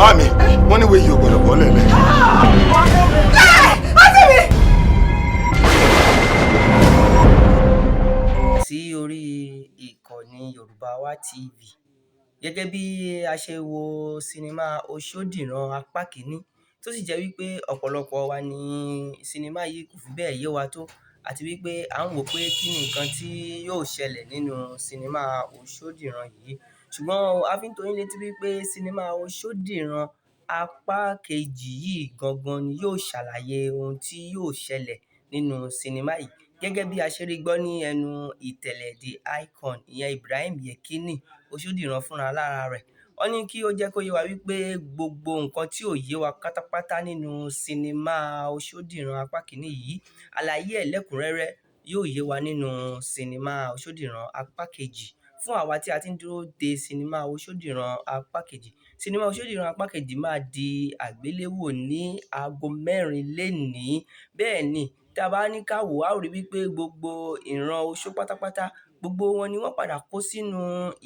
Mami, wọ́n ní wéyí ògbọ̀dọ̀ bọ́ lẹ́lẹ̀. Sí orí ìkànnì Yorùbá Wa TV. Gẹ́gẹ́ bí a ṣe wo sinimá Oṣódìran apá kìíní, tó sì jẹ́ wípé ọ̀pọ̀lọpọ̀ wa ní sinimá yìí kò fi bẹ́ẹ̀ yé wa tó, àti wípé à ń wò pé kí ni nǹkan tí yóò ṣẹlẹ̀ nínú sinimá Oṣódìran yìí. Ṣùgbọ́n a fi ń tó yín létí wípé sinimá Oṣódìran apá kejì yìí gangan ni yóò ṣàlàyé ohun tí yóò ṣẹlẹ̀ nínú sinimá yìí. Gẹ́gẹ́ bí a ṣe rí gbọ́ ní ẹnu ìtẹ̀lẹ̀ The Icon, ìyẹn Ibrahim Yekini Oṣódìran fúnra lára rẹ̀. Wọ́n ní kí ó jẹ́ kó yé wa wípé gbogbo nǹkan tí ò yé wa pátápátá nínú sinimá Oṣódìran apá kìíní yìí, àlàyé ẹlẹ́kùnrẹ́rẹ́ yóò yé wa nínú sinimá Oṣódìran apá kejì. Fún àwa tí a ti ń dúró de sinimá Oṣódìran apá kejì, sinimá Oṣódìran apá kejì máa di àgbéléwò ní aago 4 lénìí. Bẹ́ẹ̀ ni, tí a bá ní ká wò, a ó rí wípé gbogbo ìran oṣó pátápátá, gbogbo wọn ni wọ́n padà kó sínú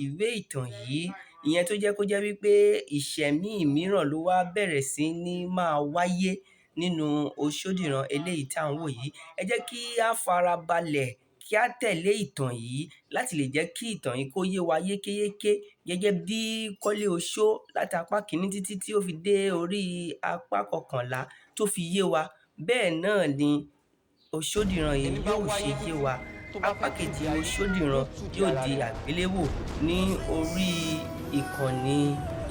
ìwé ìtàn yìí. Ìyẹn tó jẹ́ kó jẹ́ wípé ìṣẹ̀mí mìíràn ló wá bẹ̀rẹ̀ sí ní máa wáyé nínú Oṣódìran eléyìí tí à ń wò yìí. Ẹ jẹ́ kí a farabalẹ̀ kí a tẹ̀lé ìtàn yìí láti lè jẹ́ kí ìtàn yìí kó yé wa yékéyéké, gẹ́gẹ́ bí Kọ́lé Oṣó láti apá kìíní títí tí ó fi dé orí apá 11 tó fi yé wa. Bẹ́ẹ̀ náà ni Oṣódìran yìí yóò ṣe yé wa. Apá kejì Oṣódìran yóò di àgbéléwò ní orí ìkànnì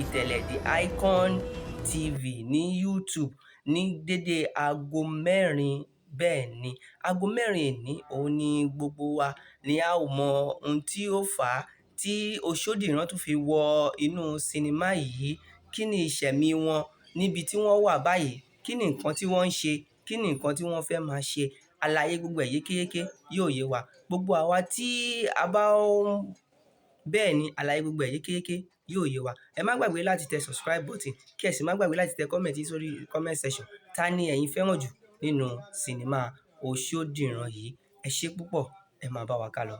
ìtẹ̀lẹ̀ The Icon TV ní YouTube ní dédé aago 4. Bẹ́ẹ̀ ni, aago 4 èní, òun ni gbogbo wa ni a ó mọ ohun tí ó fà á tí Oṣódìran tún fi wọ inú sinimá yìí. Kí ni ìṣẹ̀mí wọn níbi tí wọ́n wà báyìí? Kí ni nǹkan tí wọ́n ń ṣe? Kí ni nǹkan tí wọ́n fẹ́ máa ṣe? Àlàyé gbogbo ẹ̀ yékéyéké yóò yé wa. Gbogbo àwa tí a bá bẹ́ẹ̀ ni, àlàyé gbogbo ẹ̀ yékéyéké yóò yé wa. Ẹ má gbàgbé láti tẹ subscribe button, kí ẹ sì má gbàgbé láti tẹ comment sórí comment section. Ta ni ẹ̀yin fẹ́ràn jù nínú sinimá Oṣódìran yìí? Ẹ ṣé púpọ̀, ẹ máa bá wa kálọ.